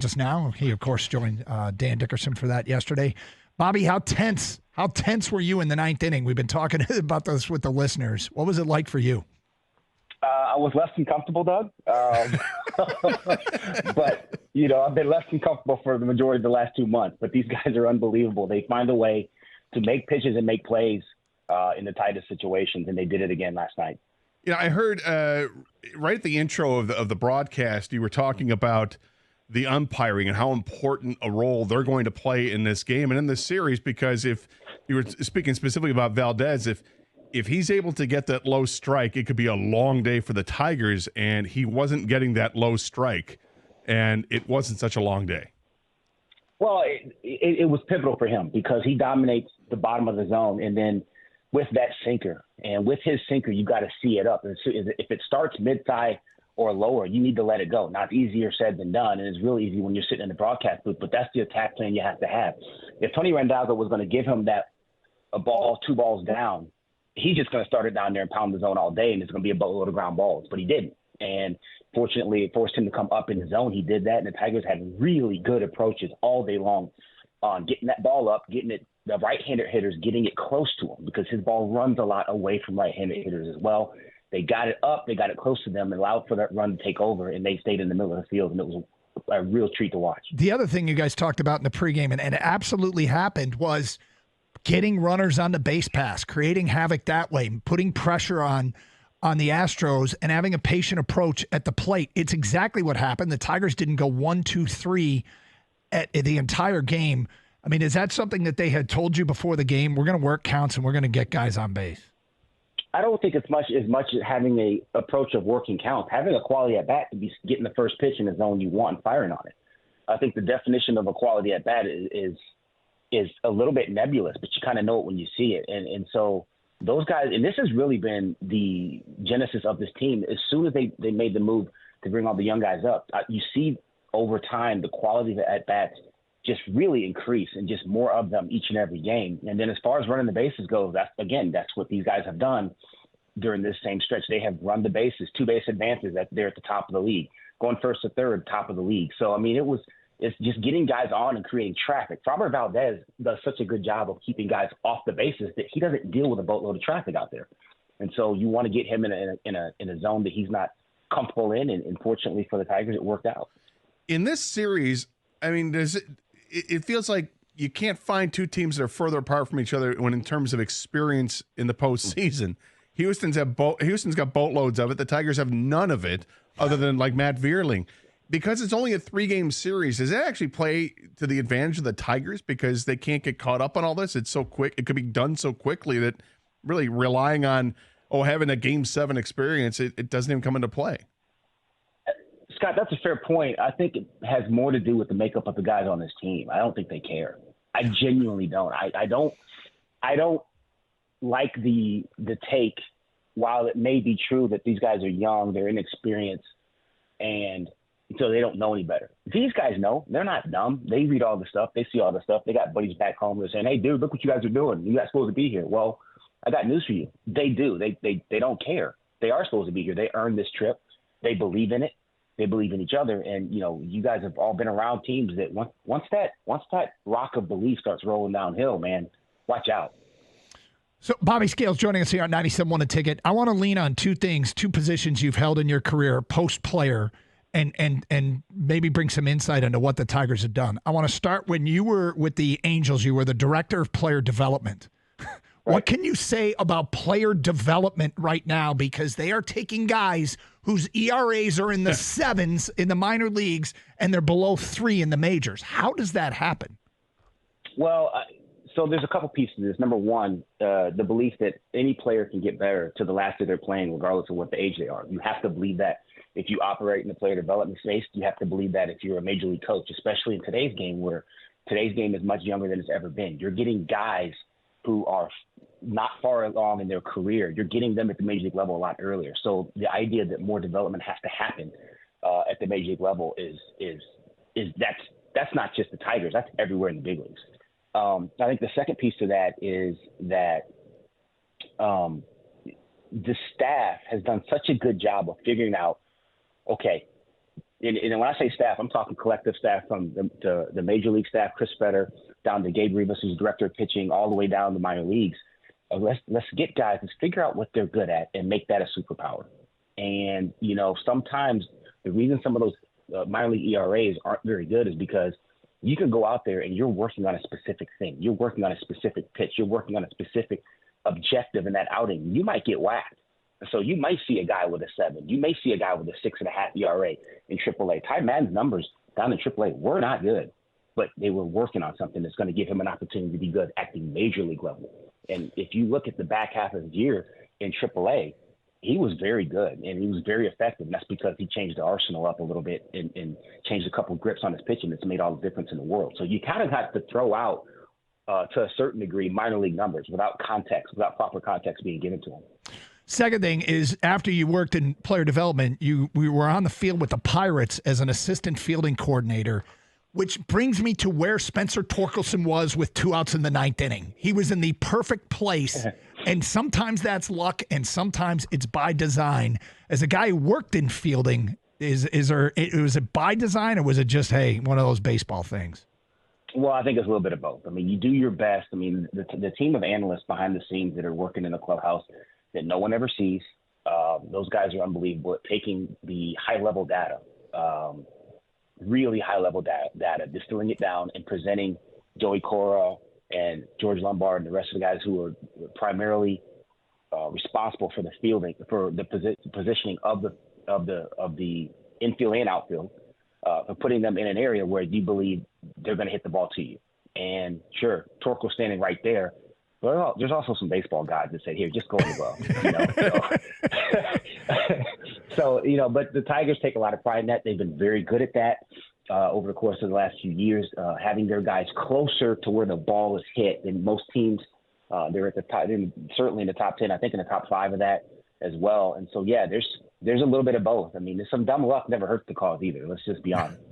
Just now, he of course joined Dan Dickerson for that yesterday. Bobby, how tense were you in the ninth inning? We've been talking about this with the listeners. What was it like for you? I was less than comfortable, Doug. But, I've been less than comfortable for the majority of the last 2 months. But these guys are unbelievable. They find a way to make pitches and make plays in the tightest situations, and they did it again last night. Yeah, I heard right at the intro of the broadcast, you were talking about the umpiring and how important a role they're going to play in this game and in this series, because if you were speaking specifically about Valdez, if he's able to get that low strike, it could be a long day for the Tigers, and he wasn't getting that low strike, and it wasn't such a long day. Well, it was pivotal for him because he dominates the bottom of the zone, and then with that sinker, and with his sinker, you got to see it up. If it starts mid-thigh or lower, you need to let it go. Now, it's easier said than done, and it's really easy when you're sitting in the broadcast booth, but that's the attack plan you have to have. If Tony Randazzo was going to give him a ball, 2 balls down, he's just going to start it down there and pound the zone all day, and it's going to be a boatload of ground balls, but he didn't. And fortunately, it forced him to come up in the zone. He did that, and the Tigers had really good approaches all day long on getting that ball up, getting it, the right-handed hitters getting it close to him because his ball runs a lot away from right-handed hitters as well. They got it up, they got it close to them, and allowed for that run to take over, and they stayed in the middle of the field, and it was a real treat to watch. The other thing you guys talked about in the pregame, and it absolutely happened, was getting runners on the base pass, creating havoc that way, putting pressure on the Astros, and having a patient approach at the plate. It's exactly what happened. The Tigers didn't go 1, 2, 3 at the entire game. I mean, is that something that they had told you before the game? We're going to work counts and we're going to get guys on base. I don't think it's as much as having a approach of working counts. Having a quality at bat to be getting the first pitch in the zone you want and firing on it. I think the definition of a quality at bat is a little bit nebulous, but you kind of know it when you see it. And so those guys, and this has really been the genesis of this team. As soon as they made the move to bring all the young guys up, you see over time the quality of the at bats just really increase and just more of them each and every game. And then as far as running the bases goes, that's what these guys have done during this same stretch. They have run the bases, 2 base advances. They're at the top of the league, going first to third, top of the league. So, I mean, it's just getting guys on and creating traffic. Robert Valdez does such a good job of keeping guys off the bases that he doesn't deal with a boatload of traffic out there. And so you want to get him in a zone that he's not comfortable in. And fortunately for the Tigers, it worked out. In this series, I mean, it feels like you can't find 2 teams that are further apart from each other when in terms of experience in the postseason. Houston's got boatloads of it. The Tigers have none of it other than like Matt Vierling. Because it's only a 3-game series, does it actually play to the advantage of the Tigers because they can't get caught up on all this? It's so quick. It could be done so quickly that really relying on, having a Game 7 experience, it doesn't even come into play. Scott, that's a fair point. I think it has more to do with the makeup of the guys on this team. I don't think they care. I genuinely don't. I don't like the take, while it may be true that these guys are young, they're inexperienced, and so they don't know any better. These guys know. They're not dumb. They read all the stuff. They see all the stuff. They got buddies back home who are saying, hey, dude, look what you guys are doing. You guys supposed to be here. Well, I got news for you. They do. They don't care. They are supposed to be here. They earned this trip. They believe in it. They believe in each other. And, you guys have all been around teams that once that rock of belief starts rolling downhill, man, watch out. So Bobby Scales joining us here on 97.1 A Ticket. I want to lean on 2 things, 2 positions you've held in your career, post-player, and maybe bring some insight into what the Tigers have done. I want to start when you were with the Angels. You were the director of player development. What can you say about player development right now? Because they are taking guys whose ERAs are in the 7s in the minor leagues and they're below 3 in the majors. How does that happen? Well, so there's a couple pieces to this. Number one, the belief that any player can get better to the last day they're playing, regardless of what the age they are. You have to believe that if you operate in the player development space. You have to believe that if you're a major league coach, especially in today's game, where today's game is much younger than it's ever been. You're getting guys who are not far along in their career. You're getting them at the major league level a lot earlier. So the idea that more development has to happen at the major league level is that's not just the Tigers. That's everywhere in the big leagues. I think the second piece to that is that the staff has done such a good job of figuring out, okay, And when I say staff, I'm talking collective staff from the major league staff, Chris Fetter, down to Gabe Rivas, who's director of pitching, all the way down to minor leagues. Let's get guys, let's figure out what they're good at and make that a superpower. And, sometimes the reason some of those minor league ERAs aren't very good is because you can go out there and you're working on a specific thing. You're working on a specific pitch. You're working on a specific objective in that outing. You might get whacked. So you might see a guy with a 7. You may see a guy with a 6.5 ERA in AAA. Ty Madden's numbers down in AAA were not good, but they were working on something that's going to give him an opportunity to be good at the major league level. And if you look at the back half of the year in AAA, he was very good and he was very effective. And that's because he changed the arsenal up a little bit and changed a couple of grips on his pitching. That's made all the difference in the world. So you kind of have to throw out, to a certain degree, minor league numbers without context, without proper context being given to him. Second thing is, after you worked in player development, we were on the field with the Pirates as an assistant fielding coordinator, which brings me to where Spencer Torkelson was with 2 outs in the 9th inning. He was in the perfect place, and sometimes that's luck, and sometimes it's by design. As a guy who worked in fielding, was it by design, or was it just, hey, one of those baseball things? Well, I think it's a little bit of both. I mean, you do your best. I mean, the team of analysts behind the scenes that are working in the clubhouse that no one ever sees, those guys are unbelievable at taking the high-level data, really high-level data, distilling it down and presenting Joey Cora and George Lombard and the rest of the guys who are primarily responsible for the fielding, for the positioning of the infield and outfield, for putting them in an area where you believe they're going to hit the ball to you. And sure, Torque was standing right there. But there's also some baseball guys that say, here, just go in the glove. So, but the Tigers take a lot of pride in that. They've been very good at that over the course of the last few years, having their guys closer to where the ball is hit than most teams. They're at the top, certainly in the top 10, I think in the top 5 of that as well. And so, yeah, there's a little bit of both. I mean, there's some dumb luck never hurts the cause either. Let's just be honest.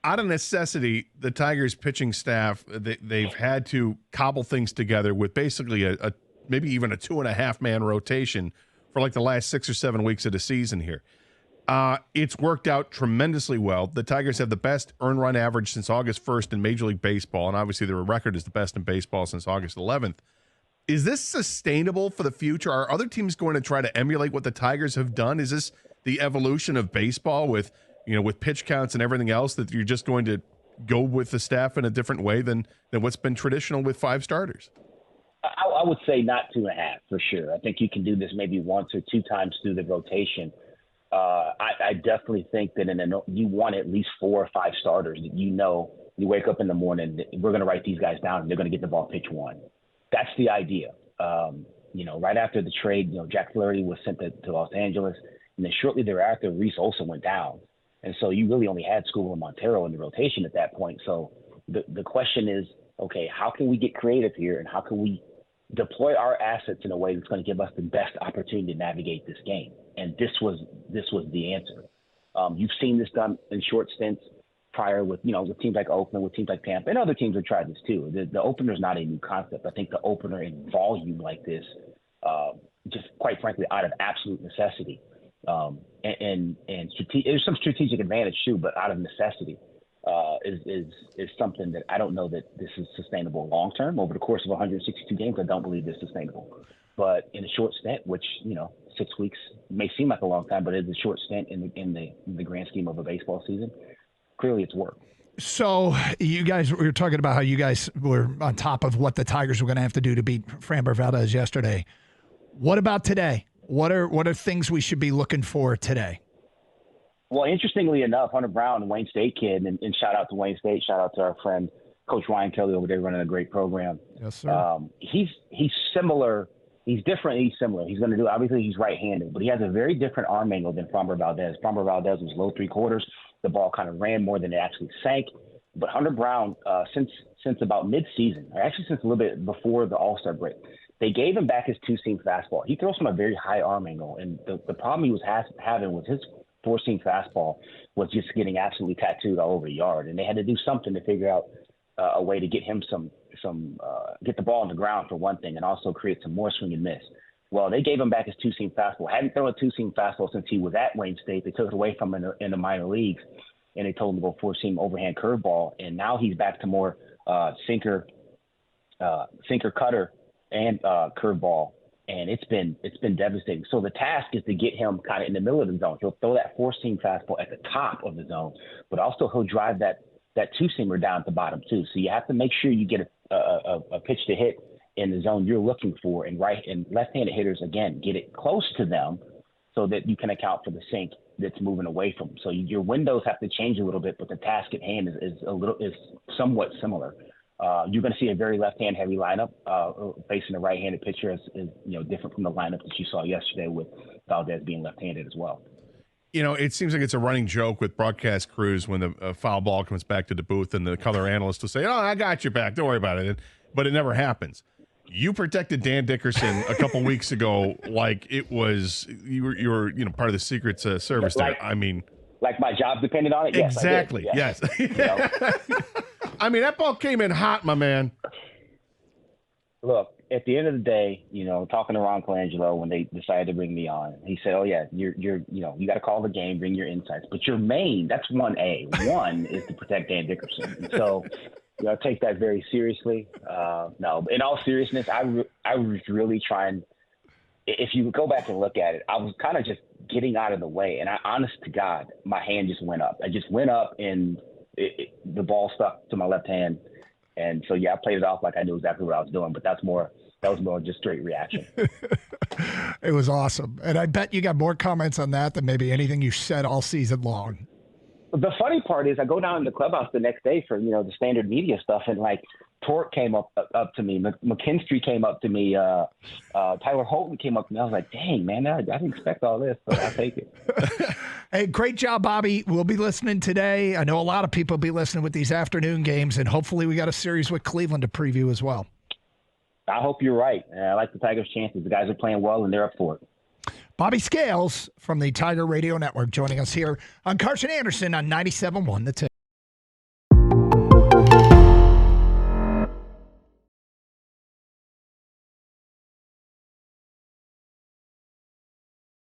Out of necessity, the Tigers pitching staff, they've had to cobble things together with basically a maybe even a 2.5-man rotation for like the last 6 or 7 weeks of the season here. It's worked out tremendously well. The Tigers have the best earned run average since August 1st in Major League Baseball, and obviously their record is the best in baseball since August 11th. Is this sustainable for the future? Are other teams going to try to emulate what the Tigers have done? Is this the evolution of baseball with pitch counts and everything else, that you're just going to go with the staff in a different way than what's been traditional with 5 starters? I would say not 2.5 for sure. I think you can do this maybe once or 2 times through the rotation. I definitely think that you want at least 4 or 5 starters that you wake up in the morning, we're going to write these guys down and they're going to get the ball pitch 1. That's the idea. Right after the trade, Jack Flaherty was sent to Los Angeles, and then shortly thereafter, Reese Olson went down. And so you really only had Scuba and Montero in the rotation at that point. So the question is, okay, how can we get creative here, and how can we deploy our assets in a way that's going to give us the best opportunity to navigate this game? And this was the answer. You've seen this done in short stints prior with teams like Oakland, with teams like Tampa, and other teams have tried this too. The opener is not a new concept. I think the opener in volume like this, just quite frankly, out of absolute necessity, there's some strategic advantage too, but out of necessity, is something that I don't know that this is sustainable long term. Over the course of 162 games, I don't believe this is sustainable. But in a short stint, which 6 weeks may seem like a long time, but it's a short stint in the grand scheme of a baseball season. Clearly, it's worked. So we were talking about how you guys were on top of what the Tigers were going to have to do to beat Framber Valdez yesterday. What about today? What are things we should be looking for today? Well, interestingly enough, Hunter Brown, Wayne State kid, and shout out to Wayne State, shout out to our friend Coach Ryan Kelly over there running a great program. Yes, sir. He's similar. He's different. He's similar. He's going to do, obviously he's right-handed, but he has a very different arm angle than Framber Valdez. Framber Valdez was low 3/4. The ball kind of ran more than it actually sank. But Hunter Brown, since about mid-season, or actually since a little bit before the All-Star break, they gave him back his 2-seam fastball. He throws from a very high arm angle, and the problem he was having with his 4-seam fastball was just getting absolutely tattooed all over the yard. And they had to do something to figure out a way to get him get the ball on the ground for one thing, and also create some more swing and miss. Well, they gave him back his two-seam fastball. Hadn't thrown a two-seam fastball since he was at Wayne State. They took it away from him in the minor leagues, and they told him to go four-seam overhand curveball. And now he's back to more sinker cutter and curveball, and it's been devastating. So the task is to get him kind of in the middle of the zone. He'll throw that four-seam fastball at the top of the zone, but also he'll drive that two-seamer down at the bottom too. So you have to make sure you get a pitch to hit in the zone you're looking for, and right and left-handed hitters, again, get it close to them so that you can account for the sink that's moving away from them. So your windows have to change a little bit, but the task at hand is somewhat similar. You're going to see a very left-hand heavy lineup facing a right-handed pitcher is different from the lineup that you saw yesterday with Valdez being left-handed as well. It seems like it's a running joke with broadcast crews when the foul ball comes back to the booth and the color analyst will say, "Oh, I got your back. Don't worry about it." But it never happens. You protected Dan Dickerson a couple weeks ago like it was you were part of the Secret Service there. I mean, like my job depended on it. Yes, exactly. Yes. I mean, that ball came in hot, my man. Look, at the end of the day, talking to Ron Colangelo when they decided to bring me on, he said, "Oh yeah, you got to call the game, bring your insights, but your main, that's 1A. One is to protect Dan Dickerson." And so, I take that very seriously. No, in all seriousness, I was really trying. If you go back and look at it, I was kind of just getting out of the way, and honest to God, my hand just went up. I just went up, and the ball stuck to my left hand. And so, I played it off like I knew exactly what I was doing, but that was more just straight reaction. It was awesome. And I bet you got more comments on that than maybe anything you said all season long. The funny part is I go down in the clubhouse the next day for, the standard media stuff, and Torque came up to me, McKinstry came up to me, Tyler Holton came up to me. I was like, dang, man, I didn't expect all this, but I'll take it. Hey, great job, Bobby. We'll be listening today. I know a lot of people will be listening with these afternoon games, and hopefully we got a series with Cleveland to preview as well. I hope you're right. I like the Tigers' chances. The guys are playing well, and they're up for it. Bobby Scales from the Tiger Radio Network joining us here on Karsch and Anderson on 97.1 The Ticket.